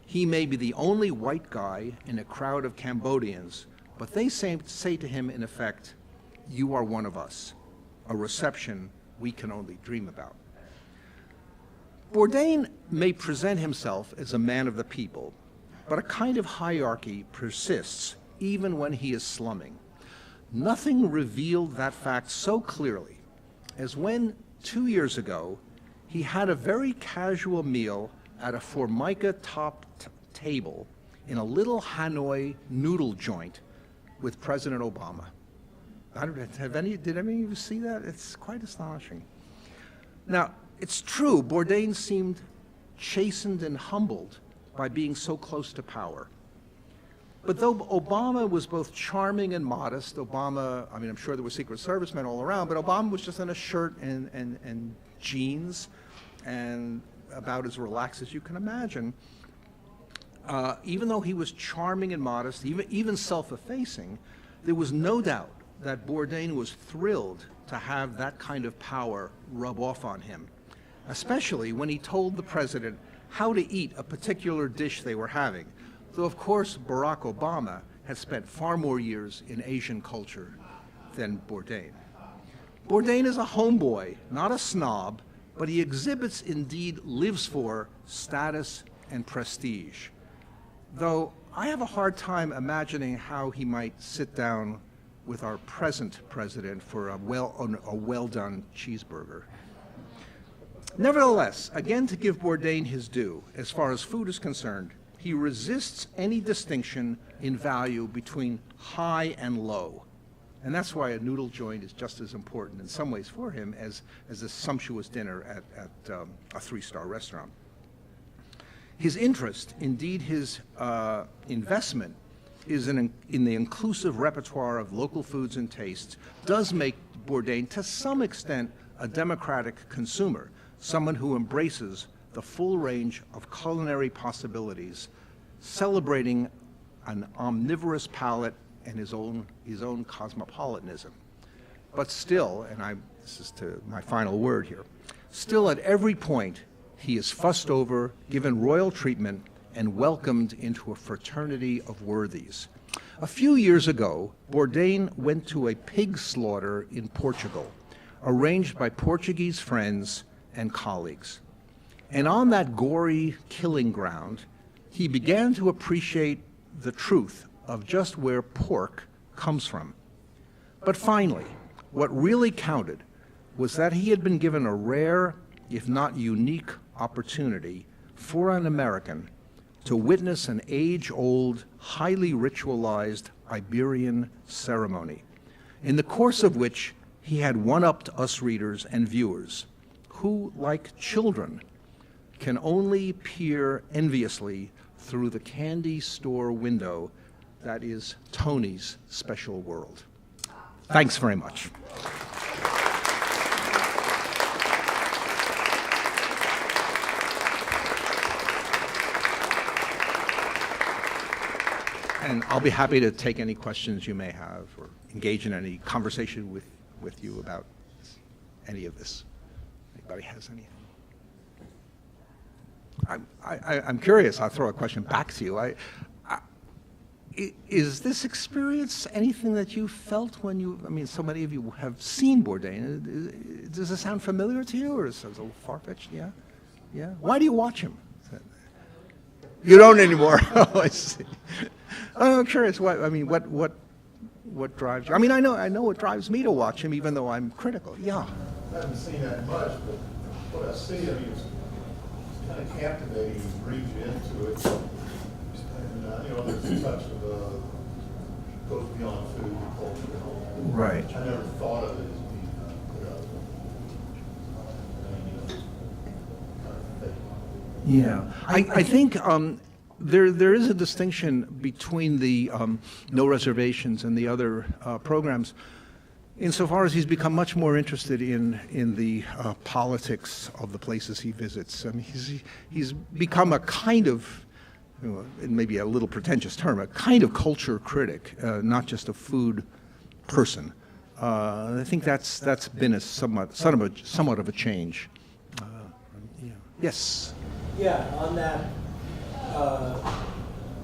He may be the only white guy in a crowd of Cambodians, but they say to him, in effect, "You are one of us," a reception we can only dream about. Bourdain may present himself as a man of the people, but a kind of hierarchy persists even when he is slumming. Nothing revealed that fact so clearly as when, 2 years ago, he had a very casual meal at a Formica-topped table in a little Hanoi noodle joint with President Obama. Did any of you see that? It's quite astonishing. Now, it's true, Bourdain seemed chastened and humbled by being so close to power. But though Obama was both charming and modest, I'm sure there were Secret Service men all around, but Obama was just in a shirt and jeans and about as relaxed as you can imagine. Even though he was charming and modest, even self-effacing, there was no doubt that Bourdain was thrilled to have that kind of power rub off on him, especially when he told the president how to eat a particular dish they were having, though of course Barack Obama had spent far more years in Asian culture than Bourdain. Bourdain is a homeboy, not a snob, but he exhibits, indeed lives for, status and prestige. Though I have a hard time imagining how he might sit down with our present president for a well-done cheeseburger. Nevertheless, again to give Bourdain his due, as far as food is concerned, he resists any distinction in value between high and low. And that's why a noodle joint is just as important in some ways for him as a sumptuous dinner at a 3-star restaurant. His interest, indeed his investment, is in the inclusive repertoire of local foods and tastes, does make Bourdain, to some extent, a democratic consumer, someone who embraces the full range of culinary possibilities, celebrating an omnivorous palate and his own cosmopolitanism. But still, this is to my final word here, still at every point he is fussed over, given royal treatment, and welcomed into a fraternity of worthies. A few years ago, Bourdain went to a pig slaughter in Portugal, arranged by Portuguese friends and colleagues. And on that gory killing ground, he began to appreciate the truth of just where pork comes from. But finally, what really counted was that he had been given a rare, if not unique, opportunity for an American to witness an age-old, highly ritualized Iberian ceremony, in the course of which he had one-upped us readers and viewers, who, like children, can only peer enviously through the candy store window that is Tony's special world. Thanks very much. And I'll be happy to take any questions you may have or engage in any conversation with you about any of this. Anybody has anything? I'm curious. I'll throw a question back to you. Is this experience anything that you felt when so many of you have seen Bourdain. Does it sound familiar to you, or is it a little far-fetched? Yeah? Why do you watch him? You don't anymore. Oh, I see. I'm curious. What drives you? I mean, I know what drives me to watch him, even though I'm critical. Yeah. I haven't seen that much, but what I see, I mean, it's kind of captivating, it brings you into it. And, you know, there's a touch of, goes beyond food and culture and all that. Right. I never thought of it as being put up. I mean, you know, kind of fake. Yeah. I think there is a distinction between the No Reservations and the other programs, insofar as he's become much more interested in the politics of the places he visits. I mean, he's become a kind of, it may be a little pretentious term, a kind of culture critic, not just a food person. I think that's been a somewhat of a change. Yeah. Yes. Yeah, on that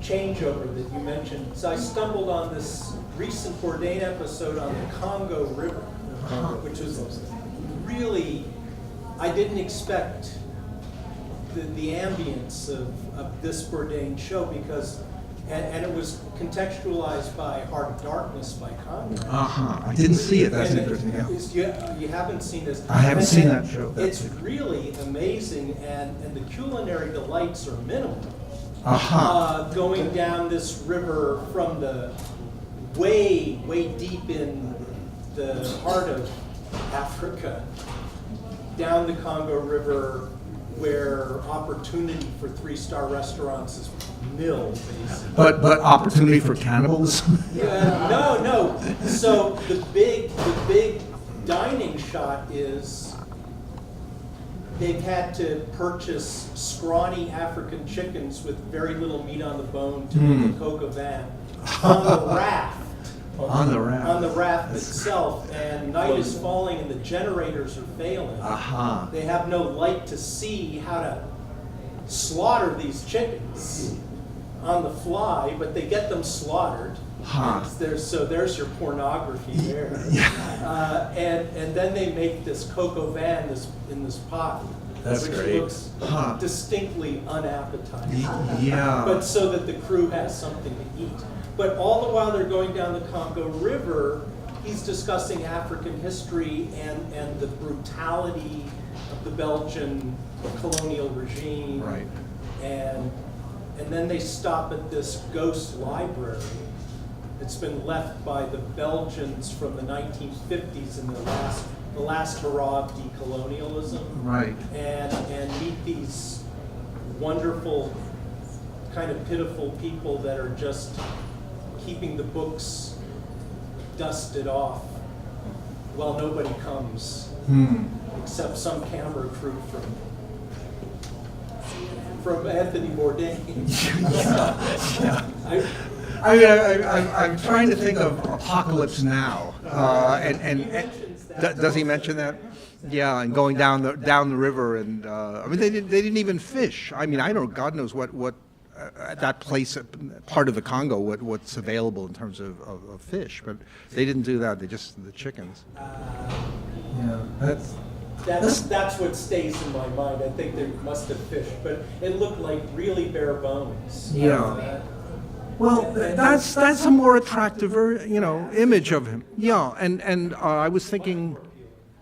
changeover that you mentioned, so I stumbled on this recent Bourdain episode on the Congo River, which was really, I didn't expect the ambience of this Bourdain show because, and it was contextualized by Heart of Darkness by Congo. I didn't see it. That's And interesting. Yeah. you haven't seen this. I haven't seen that show. It's really amazing, and the culinary delights are minimal. Going down this river from the way deep in the heart of Africa, down the Congo River, where opportunity for 3-star restaurants is nil, basically. But opportunity for cannibalism? No. So the big dining shot is they've had to purchase scrawny African chickens with very little meat on the bone to make a coq au vin on the raft. On the raft. On the raft itself, and night is falling and the generators are failing. They have no light to see how to slaughter these chickens on the fly, but they get them slaughtered. There's your pornography there. And then they make this coq au vin in this pot, That's which great. looks distinctly unappetizing. Yeah. But so that the crew has something to eat. But all the while they're going down the Congo River, he's discussing African history and the brutality of the Belgian colonial regime. Right. And then they stop at this ghost library. It's been left by the Belgians from the 1950s in the last hurrah of decolonialism. Right. And meet these wonderful, kind of pitiful people that are just keeping the books dusted off while nobody comes, except some camera crew from Anthony Bourdain. I'm trying to think of Apocalypse Now, and does he mention that? Yeah, and going down the river, and I mean they didn't even fish. I mean, I don't, God knows what at that place, part of the Congo, what's available in terms of fish, but they didn't do that. They just the chickens. That's what stays in my mind. I think they must have fished, but it looked like really bare bones. Yeah. Well, that's a more attractive, image of him. Yeah, and I was thinking,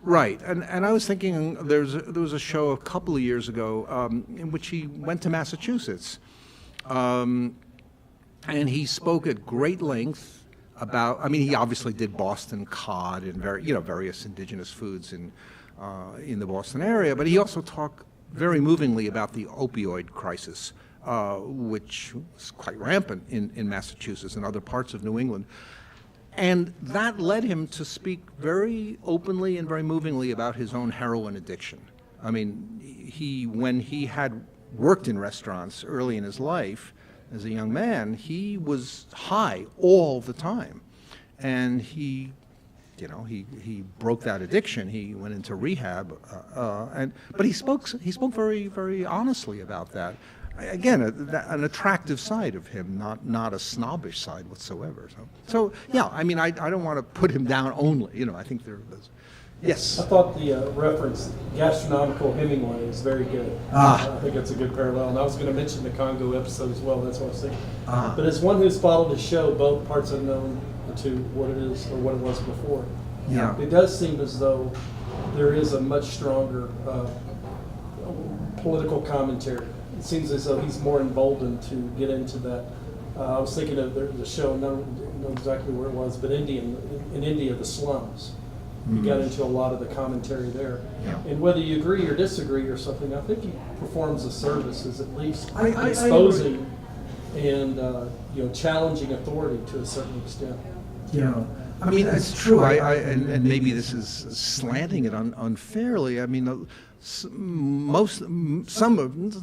right, and I was thinking there was a show a couple of years ago in which he went to Massachusetts, and he spoke at great length about. I mean, he obviously did Boston cod and various indigenous foods in the Boston area, but he also talked very movingly about the opioid crisis. Which was quite rampant in Massachusetts and other parts of New England. And that led him to speak very openly and very movingly about his own heroin addiction. I mean, when he had worked in restaurants early in his life as a young man, he was high all the time. And he broke that addiction. He went into rehab, but he spoke very, very honestly about that. again, an attractive side of him, not a snobbish side whatsoever. So yeah, I mean, I don't want to put him down only. You know, I think there's. Yes. I thought the reference gastronomical Hemingway is very good. I think it's a good parallel. And I was going to mention the Congo episode as well. That's what I was thinking. But as one who's followed the show, both parts unknown to what it is or what it was before, Yeah. it does seem as though there is a much stronger political commentary. It seems as though he's more emboldened to get into that. I was thinking of the show, I don't know exactly where it was, but in India, the slums. He got into a lot of the commentary there. Yeah. And whether you agree or disagree or something, I think he performs a service as at least I exposing and challenging authority to a certain extent. Yeah, I mean, it's true. And maybe this is slanting it unfairly. I mean,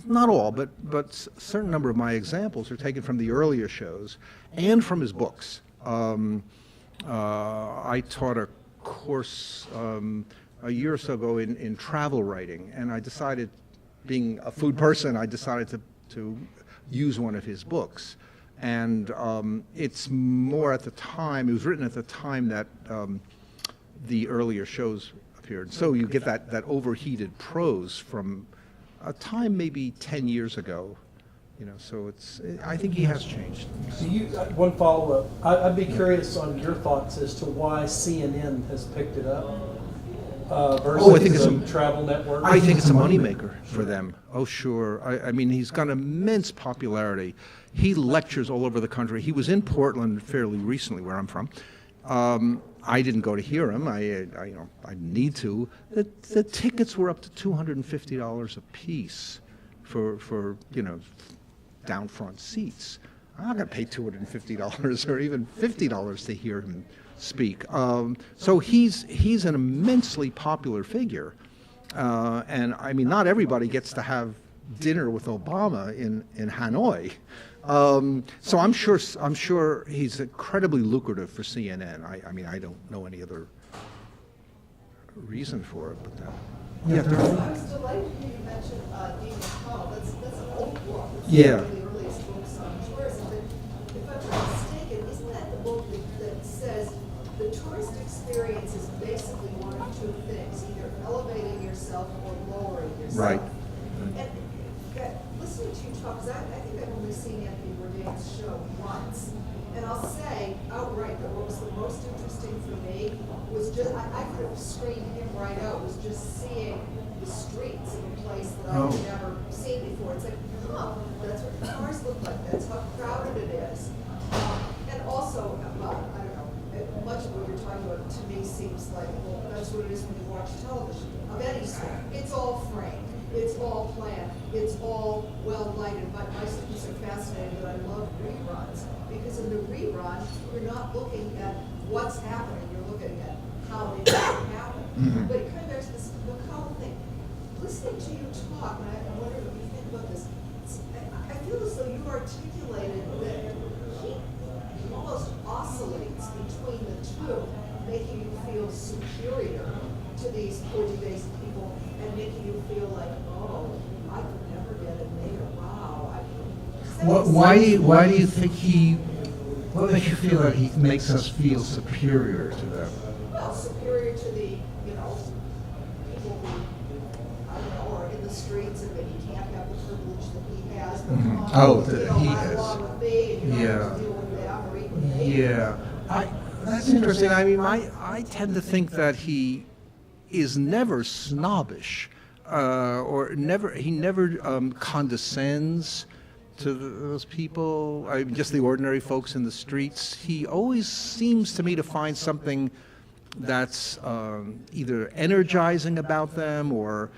not all, but certain number of my examples are taken from the earlier shows and from his books. I taught a course a year or so ago in travel writing, and I decided, being a food person, I decided to use one of his books. And it's more at the time, it was written at the time that the earlier shows appeared. So you get that overheated prose from a time maybe 10 years ago. You know, so I think he has changed. So one follow-up. I'd be curious on your thoughts as to why CNN has picked it up versus I think it's the travel network. I think it's a moneymaker for them. Oh, sure. I mean, he's got immense popularity. He lectures all over the country. He was in Portland fairly recently, where I'm from. I didn't go to hear him. I need to. The tickets were up to $250 a piece for down front seats. I'm not going to pay $250 or even $50 to hear him speak. So he's an immensely popular figure, and I mean, not everybody gets to have dinner with Obama in Hanoi. So I'm sure he's incredibly lucrative for CNN. I mean, I don't know any other reason for it, but that. Yeah. I was delighted to hear you mention Dean McCall. That's an old book. It's Yeah. one of the earliest books on tourism. But if I'm not mistaken, isn't that the book that says the tourist experience is basically one of two things, either elevating yourself or lowering yourself? Right. And listening to you talk, because I think I've only seen Anthony Bourdain's show once, and I'll say outright that what was the most interesting for me was just, I could have screened him right out, was just seeing the streets in a place that I've never seen before. It's like, that's what cars look like, that's how crowded it is. And also, well, I don't know, much of what you're talking about to me seems like, well, that's what it is when you watch television of any sort. It's all framed, it's all planned, it's all well lighted. My students are fascinated that I love reruns, because in the rerun, you're not looking at what's happening, you're looking at how they make it happen. But coming back to this McCall thing, listening to you talk, and I wonder what you think about this, I feel as though you articulated that he almost oscillates between the two, making you feel superior to these food-based people and making you feel like, oh, I could never get it there. Wow. Why do you think what makes you feel that he makes us feel superior to them? Well, superior to the, people who, I don't know, are in the streets and maybe can't have the privilege that he has. But he ride has. along with me and you don't have to deal with them or eat with me. Yeah, that's interesting. I mean, I tend to think that he is never snobbish, or he never condescends to those people. I mean, just the ordinary folks in the streets. He always seems to me to find something that's either energizing about them or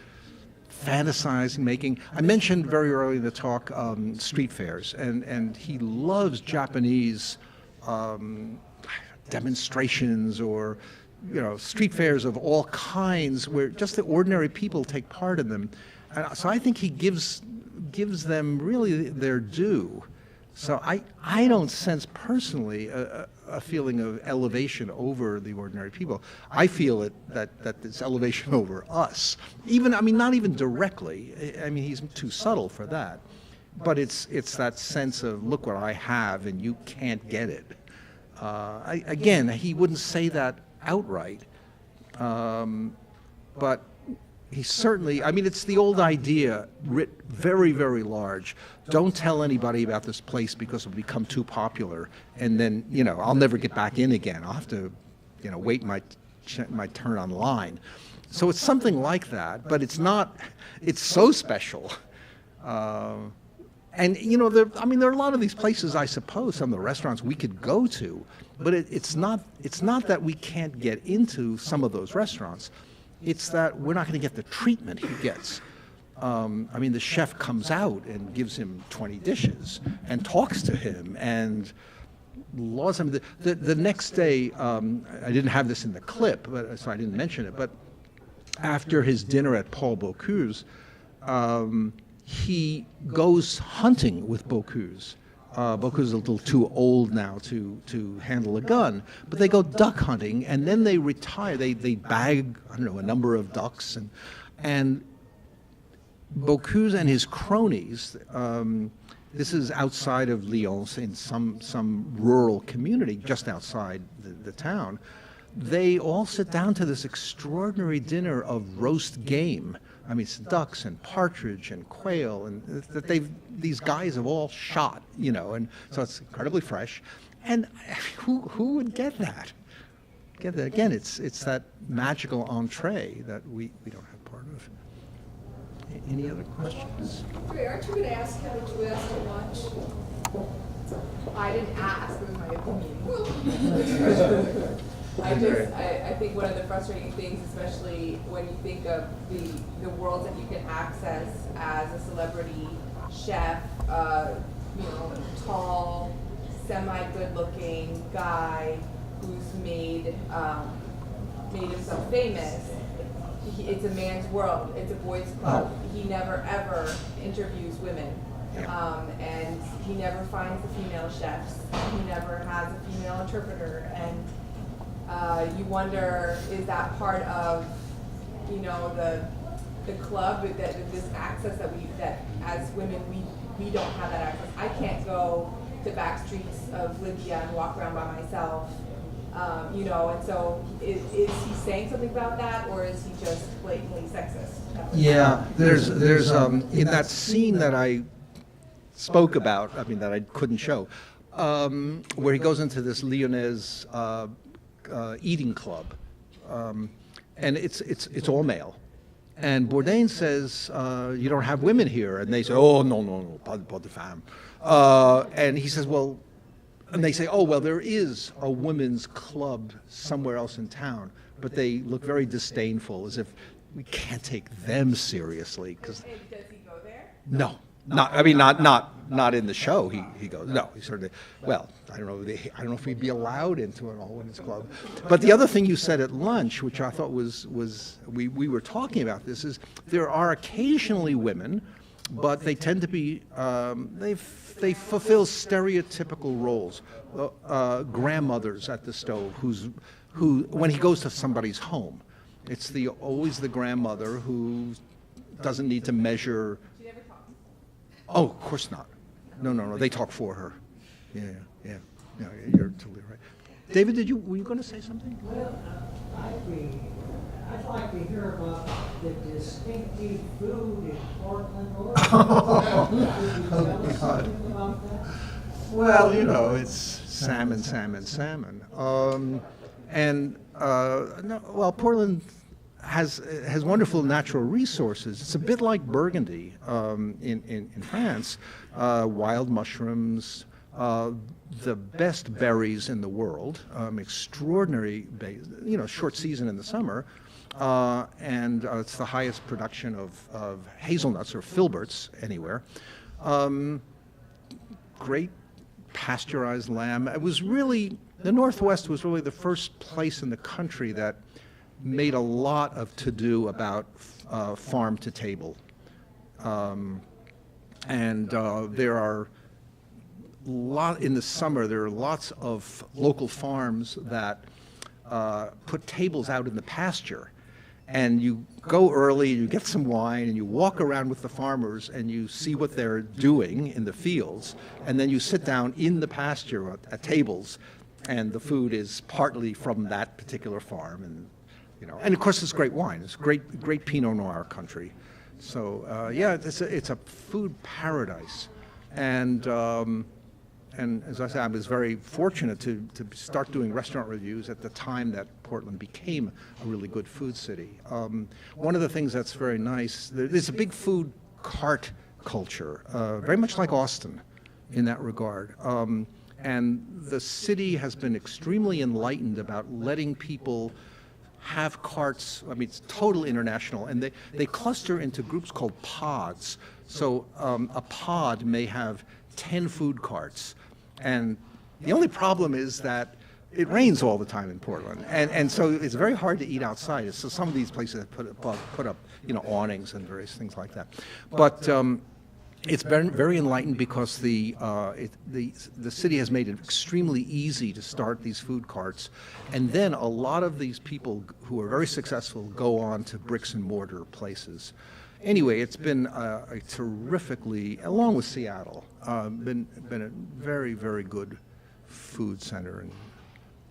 fantasizing, making. I mentioned very early in the talk street fairs, and he loves Japanese demonstrations or street fairs of all kinds where just the ordinary people take part in them. And so I think he gives them really their due. So I don't sense personally a feeling of elevation over the ordinary people. I feel that it's elevation over us. Not even directly. I mean, he's too subtle for that. but it's that sense of, look what I have and you can't get it. Again, he wouldn't say that outright, but he certainly, I mean, it's the old idea, writ very, very large. Don't tell anybody about this place because it'll become too popular, and then, you know, I'll never get back in again. I'll have to, you know, wait my turn online. So it's something like that, but it's not, it's so special. And, you know, there are a lot of these places, I suppose, some of the restaurants we could go to, but it's not that we can't get into some of those restaurants. It's that we're not going to get the treatment he gets. I mean, the chef comes out and gives him 20 dishes and talks to him and laws. I mean, the next day, I didn't have this in the clip, so I didn't mention it, but after his dinner at Paul Bocure's, he goes hunting with Bocure's. Bocure's a little too old now to handle a gun, but they go duck hunting and then they retire. They bag, I don't know, a number of ducks, and Bocure's and his cronies, this is outside of Lyon, in some rural community just outside the town, they all sit down to this extraordinary dinner of roast game. I mean, it's ducks and partridge and quail, and that these guys have all shot, you know, and so it's incredibly fresh. And who would get that? Again, it's that magical entree that we don't have part of. Any other questions? Wait, aren't you going to ask him what you asked at lunch? I didn't ask, it was my opinion. I think one of the frustrating things, especially when you think of the worlds that you can access as a celebrity chef, you know, tall, semi-good-looking guy who's made himself famous. It's a man's world. It's a boys' club. He never ever interviews women. And he never finds the female chefs. He never has a female interpreter. And you wonder, is that part of, you know, the club, that this access that as women we don't have that access. I can't go to back streets of Libya and walk around by myself. You know, and so is he saying something about that, or is he just blatantly sexist? Yeah, there's in that scene that I spoke about, I mean, that I couldn't show, where he goes into this Lyonnaise eating club, and it's all male. And Bourdain says, you don't have women here. And they say, oh, no, pas de femme. And he says, well, and they say, oh, well, there is a women's club somewhere else in town, but they look very disdainful, as if we can't take them seriously. And does he go there? No, not in the show. He goes, no, he certainly, well, I don't know if he'd be allowed into an all-women's club. But the other thing you said at lunch, which I thought was we were talking about this, is there are occasionally women, but they tend to be, they fulfill stereotypical roles. Grandmothers at the stove, who when he goes to somebody's home, it's always the grandmother who doesn't need to measure. She never talks. Oh, of course not. No. They talk for her. Yeah. You're totally right. David, were you going to say something? Well, I'd like to hear about the distinctive food in Portland, Oregon. Could you tell us something about that? Well, you know, it's salmon. Well, Portland has wonderful natural resources. It's a bit like Burgundy in France. Wild mushrooms, the best berries in the world, extraordinary, short season in the summer, and it's the highest production of hazelnuts or filberts anywhere. Great pasteurized lamb. It was really, the Northwest was really the first place in the country that made a lot of to-do about farm to table. There are in the summer, there are lots of local farms that put tables out in the pasture. And you go early, you get some wine, and you walk around with the farmers, and you see what they're doing in the fields, and then you sit down in the pasture at tables, and the food is partly from that particular farm, and and of course it's great wine. It's great Pinot Noir country. So yeah, it's a food paradise, and as I said, I was very fortunate to start doing restaurant reviews at the time that Portland became a really good food city. One of the things that's very nice, there's a big food cart culture, very much like Austin in that regard. And the city has been extremely enlightened about letting people have carts. I mean, it's total international, and they cluster into groups called pods. So a pod may have 10 food carts, and the only problem is that it rains all the time in Portland, and so it's very hard to eat outside. So some of these places have put up awnings and various things like that, but it's been very enlightened because the city has made it extremely easy to start these food carts, and then a lot of these people who are very successful go on to bricks and mortar places. Anyway, it's been a terrifically, along with Seattle, been a very, very good food center,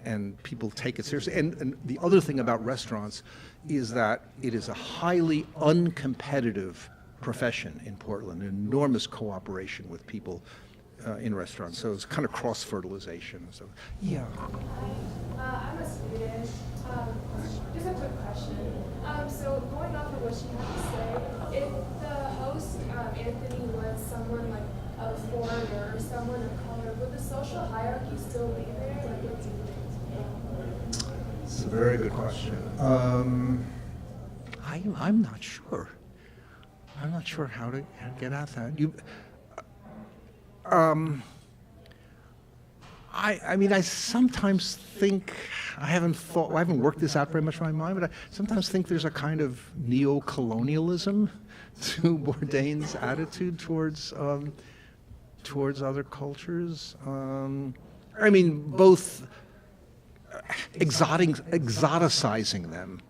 and people take it seriously. And the other thing about restaurants is that it is a highly uncompetitive profession in Portland, enormous cooperation with people in restaurants. So it's kind of cross-fertilization. So, yeah. Hi, I'm a student. Just a quick question. So going off of what she had to say, if the host, Anthony, was someone like a foreigner or someone of color, would the social hierarchy still be there? Like, what do you think? It's a very good question. I'm not sure. I'm not sure how to get at that. I mean, I sometimes think, I haven't worked this out very much in my mind, but I sometimes think there's a kind of neo-colonialism to Bourdain's attitude towards other cultures. I mean, both exoticizing them,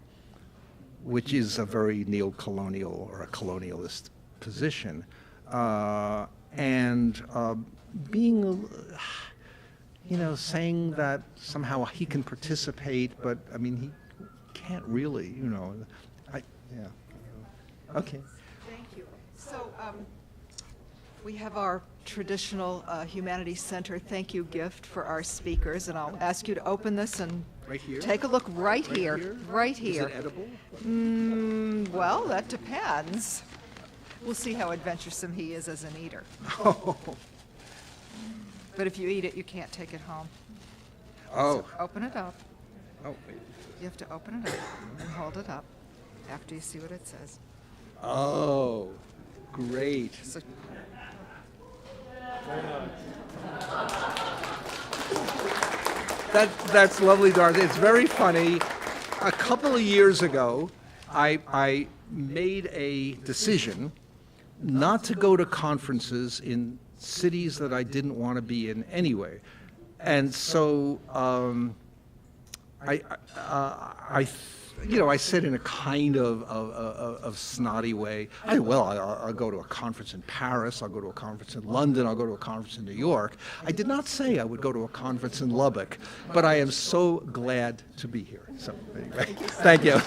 which is a very neo-colonial or a colonialist position, and being, saying that somehow he can participate, but I mean, he can't really, yeah. Okay. Thank you. So we have our traditional Humanities Center thank you gift for our speakers, and I'll ask you to open this and Right here? take a look right here. Right here. Is it edible? Well, that depends. We'll see how adventuresome he is as an eater. Oh. But if you eat it, you can't take it home. Oh. So open it up. Oh, wait. You have to open it up and hold it up after you see what it says. Oh, great. So That's lovely, Dorothy. It's very funny. A couple of years ago, I made a decision not to go to conferences in cities that I didn't want to be in anyway. And so I said in a kind of snotty way, I'll go to a conference in Paris, I'll go to a conference in London, I'll go to a conference in New York. I did not say I would go to a conference in Lubbock, but I am so glad to be here. So anyway, thank you.